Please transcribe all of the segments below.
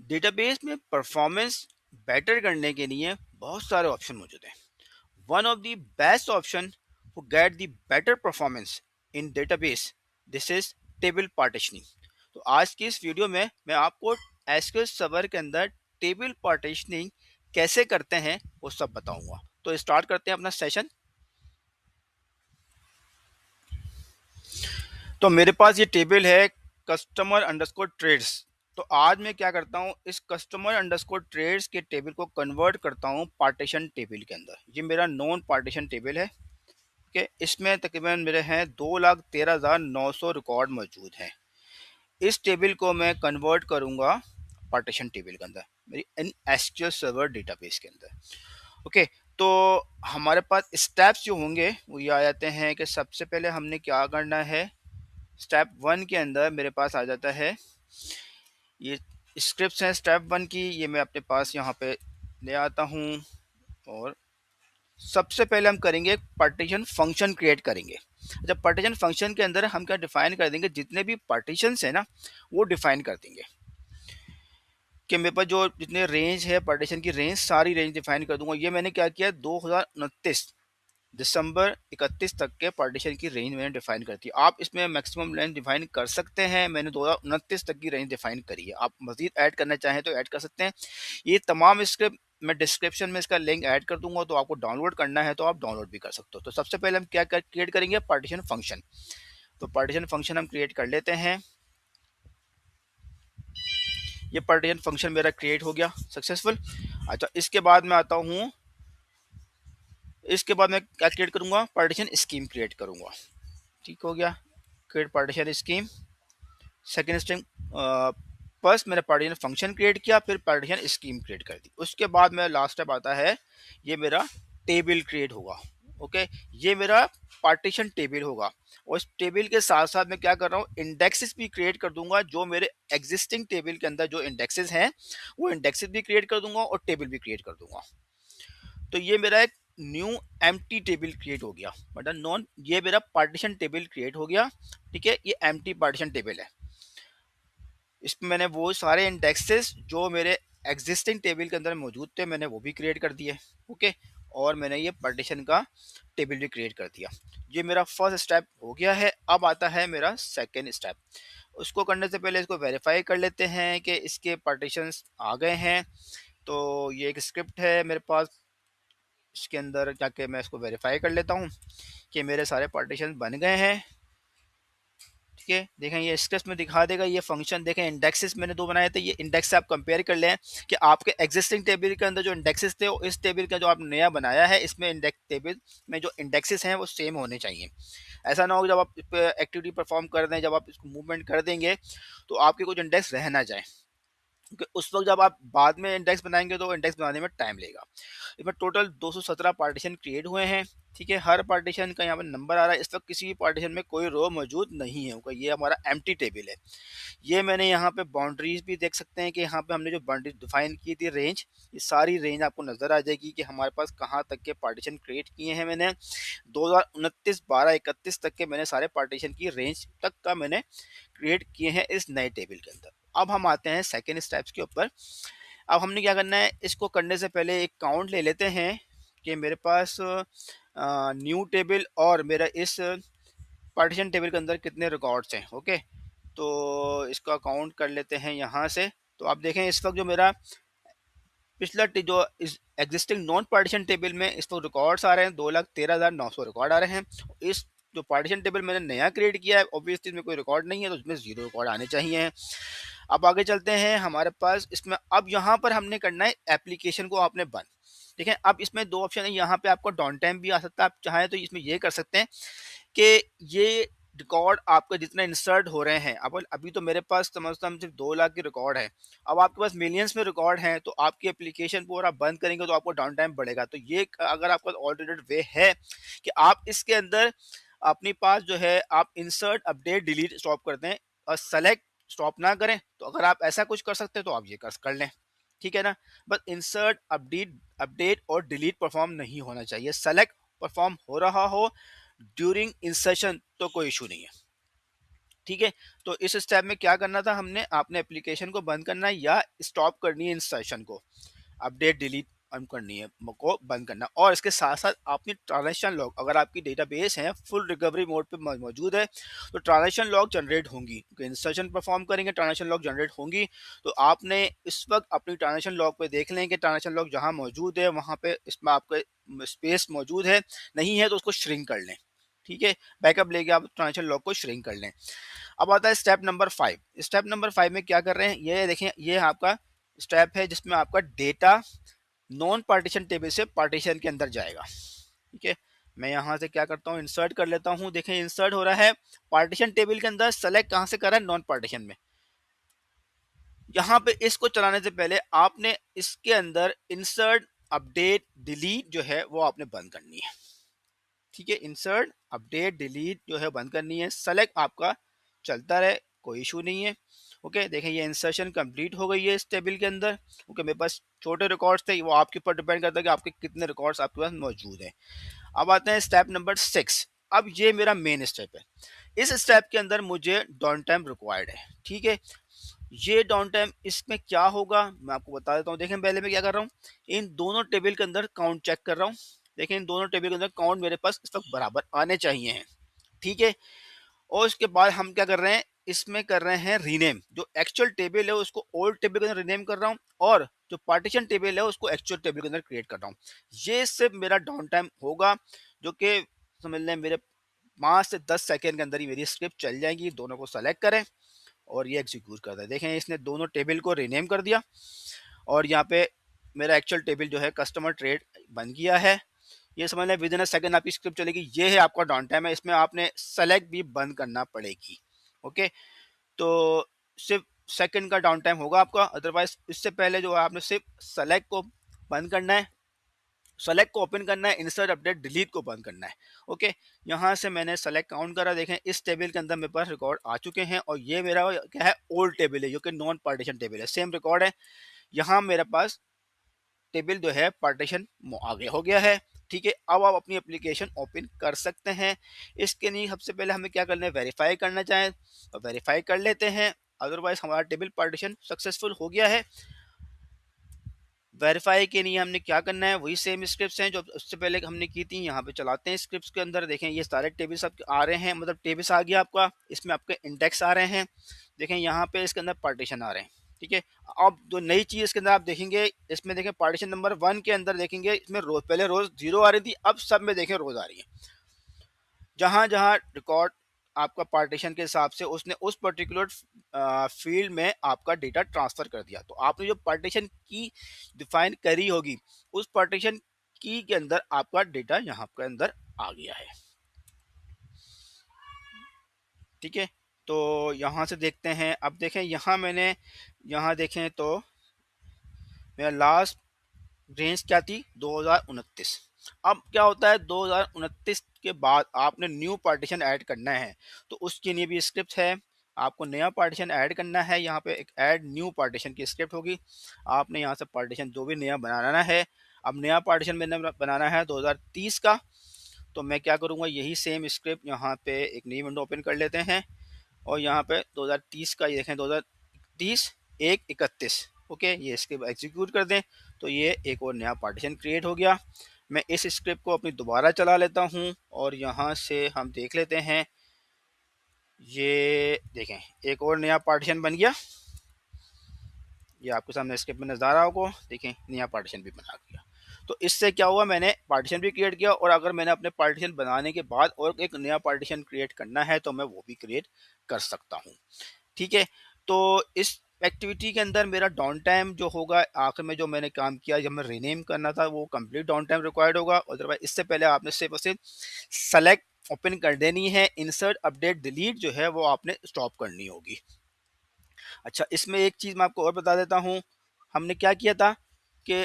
Database में performance better करने के लिए बहुत सारे ऑप्शन मौजूद हैं। One of the best option to get the better performance in database, this is table partitioning. तो आज की इस वीडियो में मैं आपको एसक्यूएल सर्वर के अंदर टेबल पार्टीशनिंग कैसे करते हैं वो सब बताऊंगा। तो स्टार्ट करते हैं अपना सेशन। तो मेरे पास ये टेबल है कस्टमर अंडरस्कोर ट्रेड्स। तो आज मैं क्या करता हूँ, इस कस्टमर अंडरस्कोर ट्रेड्स के टेबल को कन्वर्ट करता हूँ पार्टीशन टेबल के अंदर। ये मेरा नॉन पार्टीशन टेबल है। ओके, इसमें तकरीबन मेरे हैं 2,13,900 रिकॉर्ड मौजूद हैं। इस टेबल को मैं कन्वर्ट करूँगा पार्टीशन टेबल के अंदर, मेरी इन एसक्यूएल सर्वर डेटाबेस के अंदर। ओके, तो हमारे पास स्टेप्स जो होंगे वो ये आ जाते हैं कि सबसे पहले हमने क्या करना है। स्टेप 1 के अंदर मेरे पास आ जाता है ये स्क्रिप्ट्स हैं स्टेप 1 की, ये मैं अपने पास यहाँ पे ले आता हूँ। और सबसे पहले हम करेंगे एक पार्टीशन फंक्शन क्रिएट करेंगे। जब पार्टीशन फंक्शन के अंदर हम क्या डिफाइन कर देंगे, जितने भी पार्टीशंस है ना वो डिफाइन कर देंगे कि मेरे पास जो जितने रेंज है पार्टीशन की रेंज, सारी रेंज डिफाइन कर दूंगा। ये मैंने क्या किया, 2029 दिसंबर 31 तक के पार्टीशन की रेंज मैंने डिफाइन कर दी। आप इसमें मैक्सिमम रेंज डिफाइन कर सकते हैं। मैंने 2029 तक की रेंज डिफाइन करी है। आप मजीद ऐड करना चाहें तो ऐड कर सकते हैं। ये तमाम स्क्रिप्ट मैं डिस्क्रिप्शन में इसका लिंक ऐड कर दूंगा, तो आपको डाउनलोड करना है तो आप डाउनलोड भी कर सकते हो। तो सबसे पहले हम क्या क्रिएट करेंगे, पार्टीशन फंक्शन। तो पार्टीशन फंक्शन हम क्रिएट कर लेते हैं। ये पार्टीशन फंक्शन मेरा क्रिएट हो गया सक्सेसफुल। अच्छा, इसके बाद मैं आता हूँ, इसके बाद मैं क्या क्रिएट करूंगा, पार्टीशन स्कीम क्रिएट करूंगा। ठीक हो गया, create partition scheme. Second step, first मैंने पार्टीशन फंक्शन क्रिएट किया, फिर पार्टीशन स्कीम क्रिएट कर दी। उसके बाद मेरा लास्ट स्टेप आता है, ये मेरा टेबल क्रिएट होगा। ओके, ये मेरा पार्टीशन टेबल होगा। और इस टेबल के साथ साथ मैं क्या कर रहा हूँ, इंडेक्सेस भी क्रिएट कर दूंगा। जो मेरे एग्जिस्टिंग टेबल के अंदर जो इंडेक्सेस हैं वो इंडेक्सेस भी क्रिएट कर दूंगा और टेबल भी क्रिएट कर दूंगा। तो ये मेरा एक न्यू एम्प्टी टेबल क्रिएट हो गया, मतलब नॉन, ये मेरा पार्टीशन टेबल क्रिएट हो गया। ठीक है, ये एम्प्टी पार्टीशन टेबल है। इसमें मैंने वो सारे इंडेक्सेस जो मेरे एग्जिस्टिंग टेबल के अंदर मौजूद थे मैंने वो भी क्रिएट कर दिए। ओके, और मैंने ये पार्टीशन का टेबल भी क्रिएट कर दिया। ये मेरा फर्स्ट स्टेप हो गया है। अब आता है मेरा सेकेंड स्टेप। उसको करने से पहले इसको वेरीफाई कर लेते हैं कि इसके पार्टीशंस आ गए हैं। तो ये एक स्क्रिप्ट है मेरे पास, इसके अंदर जाके मैं इसको वेरीफाई कर लेता हूँ कि मेरे सारे पार्टीशन बन गए हैं। ठीक है, देखें ये स्क्रिप्ट में दिखा देगा ये फंक्शन। देखें इंडेक्सेस मैंने दो बनाए थे, ये इंडेक्स से आप कंपेयर कर लें कि आपके एग्जिस्टिंग टेबल के अंदर जो इंडेक्सेस थे इस टेबल का जो आप नया बनाया है इसमें इंडेक्स टेबल में जो इंडेक्सेस हैं वो सेम होने चाहिए। ऐसा ना हो जब आप एक्टिविटी परफॉर्म कर दें, जब आप इसको मूवमेंट कर देंगे तो आपके कुछ इंडेक्स रह ना जाए, क्योंकि उस वक्त जब आप बाद में इंडेक्स बनाएंगे तो इंडेक्स बनाने में टाइम लगेगा। इसमें टोटल 217 पार्टीशन क्रिएट हुए हैं। ठीक है, हर पार्टीशन का यहाँ पर नंबर आ रहा है। इस वक्त किसी भी पार्टीशन में कोई रो मौजूद नहीं है, क्योंकि ये हमारा एम्प्टी टेबल है। ये मैंने यहाँ पे बाउंड्रीज भी देख सकते हैं कि यहाँ पे हमने जो बाउंड्रीज डिफाइन की थी रेंज, ये सारी रेंज आपको नजर आ जाएगी कि हमारे पास कहाँ तक के पार्टीशन क्रिएट किए हैं। मैंने 2029-12-31 तक के मैंने सारे पार्टीशन की रेंज तक का मैंने क्रिएट किए हैं इस नए टेबल के अंदर। अब हम आते हैं सेकेंड स्टेप्स के ऊपर। अब हमने क्या करना है, इसको करने से पहले एक काउंट ले लेते हैं कि मेरे पास न्यू टेबल और मेरा इस पार्टीशन टेबल के अंदर कितने रिकॉर्ड्स हैं। ओके, तो इसका काउंट कर लेते हैं यहाँ से। तो आप देखें इस वक्त जो मेरा पिछला जो इस एग्जिस्टिंग नॉन पार्टीशन टेबल में इस वक्त रिकॉर्ड्स आ रहे हैं, 2,13,900 रिकॉर्ड आ रहे हैं। इस जो पार्टीशन टेबल मैंने नया क्रिएट किया है ऑब्वियसली इसमें कोई रिकॉर्ड नहीं है, तो उसमें 0 रिकॉर्ड आने चाहिए। अब आगे चलते हैं, हमारे पास इसमें अब यहाँ पर हमने करना है एप्लीकेशन को आपने बंद। देखें अब इसमें दो ऑप्शन है, यहाँ पे आपको डाउन टाइम भी आ सकता है। आप चाहें तो इसमें ये कर सकते हैं कि ये रिकॉर्ड आपका जितना इंसर्ट हो रहे हैं, अब अभी तो मेरे पास समझता हम सिर्फ 2 लाख के रिकॉर्ड है। अब आपके पास मिलियंस में रिकॉर्ड हैं, तो आपकी एप्लीकेशन को अगर आप बंद करेंगे तो आपको डाउन टाइम बढ़ेगा। तो ये अगर आपका ऑल्टरनेट वे है कि आप इसके अंदर अपनी पास जो है आप इंसर्ट अपडेट डिलीट स्टॉप कर दें और सेलेक्ट स्टॉप ना करें। तो अगर आप ऐसा कुछ कर सकते हैं तो आप ये कर लें। ठीक है ना, बस इंसर्ट अपडेट अपडेट और डिलीट परफॉर्म नहीं होना चाहिए। सेलेक्ट परफॉर्म हो रहा हो ड्यूरिंग इंसर्शन तो कोई इशू नहीं है। ठीक है। तो इस स्टेप में क्या करना था हमने, आपने एप्लीकेशन को बंद करना है या स्टॉप करनी है इंस्ट्रक्शन को, अपडेट डिलीट करनी है को बंद करना, और इसके साथ साथ आपने ट्रांजेक्शन लॉग, अगर आपकी डेटाबेस है फुल रिकवरी मोड पे मौजूद है तो ट्रांजेक्शन लॉग जनरेट होंगी, क्योंकि इंस्ट्रक्शन परफॉर्म करेंगे ट्रांजेक्शन लॉग जनरेट होंगी। तो आपने इस वक्त अपनी ट्रांजेक्शन लॉग पे देख लें कि ट्रांजेक्शन लॉग जहाँ मौजूद है वहाँ पे इसमें आपका स्पेस मौजूद है, नहीं है तो उसको श्रिंक कर लें। ठीक है, बैकअप लेके आप ट्रांजेक्शन लॉग को श्रिंक कर लें। अब आता है स्टेप नंबर 5। स्टेप नंबर 5 में क्या कर रहे हैं, ये देखें, ये आपका स्टेप है जिसमें आपका डेटा नॉन पार्टीशन टेबल से पार्टीशन के अंदर जाएगा। ठीक है, मैं यहाँ से क्या करता हूँ, इंसर्ट कर लेता हूँ। देखें इंसर्ट हो रहा है पार्टीशन टेबल के अंदर, सेलेक्ट कहाँ से कर रहा है, नॉन पार्टीशन में। यहाँ पे इसको चलाने से पहले आपने इसके अंदर इंसर्ट अपडेट डिलीट जो है वो आपने बंद करनी है। ठीक है, इंसर्ट अपडेट डिलीट जो है बंद करनी है, सेलेक्ट आपका चलता रहे, कोई इशू नहीं है। ओके, देखें ये इंसर्शन कंप्लीट हो गई है इस टेबल के अंदर। ओके, मेरे पास छोटे रिकॉर्ड्स थे, वो आपके ऊपर डिपेंड करता है कि आपके कितने रिकॉर्ड्स आपके पास मौजूद हैं। अब आते हैं स्टेप नंबर 6। अब ये मेरा मेन स्टेप है। इस स्टेप के अंदर मुझे डाउन टाइम रिक्वायर्ड है। ठीक है, ये डाउन टाइम इसमें क्या होगा मैं आपको बता देता हूँ। देखें पहले मैं क्या कर रहा हूँ, इन दोनों टेबल के अंदर काउंट चेक कर रहा हूँ। देखें इन दोनों टेबल के अंदर काउंट मेरे पास इस वक्त बराबर आने चाहिए हैं। ठीक है, और इसके बाद हम क्या कर रहे हैं, इसमें कर रहे हैं रीनेम। जो एक्चुअल टेबल है उसको ओल्ड टेबल के अंदर रीनेम कर रहा हूँ, और जो पार्टीशन टेबल है उसको एक्चुअल टेबल के अंदर क्रिएट कर रहा हूँ। ये सिर्फ मेरा डाउन टाइम होगा, जो कि समझ लें मेरे 5 से 10 सेकेंड के अंदर ही मेरी स्क्रिप्ट चल जाएगी। दोनों को सेलेक्ट करें और ये एग्जीक्यूट करता है। देखें इसने दोनों टेबल को रीनेम कर दिया, और यहाँ पे मेरा एक्चुअल टेबल जो है कस्टमर ट्रेड बन गया है। ये समझ लें विद इन अ सेकंड आपकी स्क्रिप्ट चलेगी। ये है आपका डाउन टाइम है, इसमें आपने सेलेक्ट भी बंद करना पड़ेगी। ओके, तो सिर्फ सेकंड का डाउन टाइम होगा आपका, अदरवाइज इससे पहले जो है आपने सिर्फ सेलेक्ट को बंद करना है, सेलेक्ट को ओपन करना है, इंसर्ट अपडेट डिलीट को बंद करना है। ओके, यहाँ से मैंने सेलेक्ट काउंट करा। देखें इस टेबल के अंदर मेरे पास रिकॉर्ड आ चुके हैं, और ये मेरा क्या है, ओल्ड टेबल है जो कि नॉन पार्टीशन टेबल है, सेम रिकॉर्ड है। यहाँ मेरे पास टेबल जो है पार्टीशन आगे हो गया है। ठीक है, अब आप अपनी एप्लीकेशन ओपन कर सकते हैं। इसके लिए सबसे पहले हमें क्या करना है, वेरीफाई करना चाहें तो वेरीफाई कर लेते हैं, अदरवाइज हमारा टेबल पार्टीशन सक्सेसफुल हो गया है। वेरीफाई के लिए हमने क्या करना है, वही सेम स्क्रिप्ट्स हैं जो उससे पहले हमने की थी। यहाँ पे चलाते हैं स्क्रिप्ट्स के अंदर। देखें ये सारे टेबल्स आपके आ रहे हैं, मतलब टेबल्स आ गया आपका, इसमें आपके इंडेक्स आ रहे हैं। देखें यहाँ पे इसके अंदर पार्टीशन आ रहे हैं। ठीक है, अब जो नई चीज़ इसके अंदर आप देखेंगे, इसमें देखें पार्टीशन नंबर 1 के अंदर देखेंगे, इसमें रोज पहले रोज 0 आ रही थी, अब सब में देखें रोज आ रही है। जहाँ जहाँ रिकॉर्ड आपका पार्टीशन के हिसाब से उसने उस पर्टिकुलर फील्ड में आपका डेटा ट्रांसफ़र कर दिया। तो आपने जो पार्टीशन की डिफाइन करी होगी, उस पार्टीशन की के अंदर आपका डेटा यहाँ के अंदर आ गया है। ठीक है, तो यहाँ से देखते हैं। अब देखें यहाँ मैंने, यहाँ देखें तो मेरा लास्ट रेंज क्या थी, 2029। अब क्या होता है, 2029 के बाद आपने न्यू पार्टीशन ऐड करना है, तो उसके लिए भी स्क्रिप्ट है। आपको नया पार्टीशन ऐड करना है, यहाँ पे एक ऐड न्यू पार्टीशन की स्क्रिप्ट होगी। आपने यहाँ से पार्टीशन जो भी नया बनाना है, अब नया पार्टीशन मैंने बनाना है 2030 का, तो मैं क्या करूँगा, यही सेम स्क्रिप्ट यहाँ पे एक नई विंडो ओपन कर लेते हैं, और यहाँ पे 2030 का ये देखें, 2030 1/31। ओके, ये स्क्रिप्ट एग्जीक्यूट कर दें तो ये एक और नया पार्टीशन क्रिएट हो गया। मैं इस स्क्रिप्ट को अपनी दोबारा चला लेता हूँ, और यहाँ से हम देख लेते हैं, ये देखें एक और नया पार्टीशन बन गया। ये आपके सामने स्क्रिप्ट में नज़र आ रहा होगा, देखें नया पार्टीशन भी बना दिया। तो इससे क्या हुआ, मैंने पार्टीशन भी क्रिएट किया, और अगर मैंने अपने पार्टीशन बनाने के बाद और एक नया पार्टीशन क्रिएट करना है तो मैं वो भी क्रिएट कर सकता हूँ। ठीक है, तो इस एक्टिविटी के अंदर मेरा डाउन टाइम जो होगा, आखिर में जो मैंने काम किया, जब मैं रीनेम करना था, वो कंप्लीट डाउन टाइम रिक्वायर्ड होगा। अदरवाइज इससे पहले आपने सिर्फ और सिर्फ सेलेक्ट ओपन कर देनी है, इंसर्ट अपडेट डिलीट जो है वो आपने स्टॉप करनी होगी। अच्छा, इसमें एक चीज़ मैं आपको और बता देता हूँ, हमने क्या किया था कि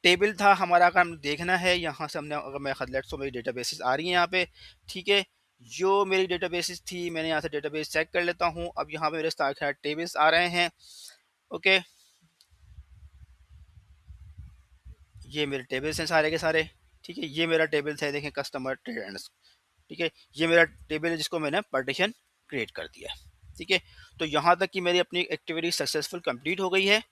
टेबल था हमारा, अगर हमें देखना है यहाँ से हमने, अगर मैं लेट्स सो मेरी डेटाबेसेस आ रही हैं यहाँ पे। ठीक है, जो मेरी डेटाबेसेस थी मैंने यहाँ से डेटाबेस चेक कर लेता हूँ। अब यहाँ पे मेरे सारे टेबल्स आ रहे हैं। ओके, ये मेरे टेबल्स हैं सारे के सारे। ठीक है, ये मेरा टेबल है, देखें कस्टमर ट्रेड। ठीक है, ये मेरा टेबल है जिसको मैंने पार्टीशन क्रिएट कर दिया है। ठीक है, तो यहाँ तक कि मेरी अपनी एक्टिविटी सक्सेसफुल कंप्लीट हो गई है।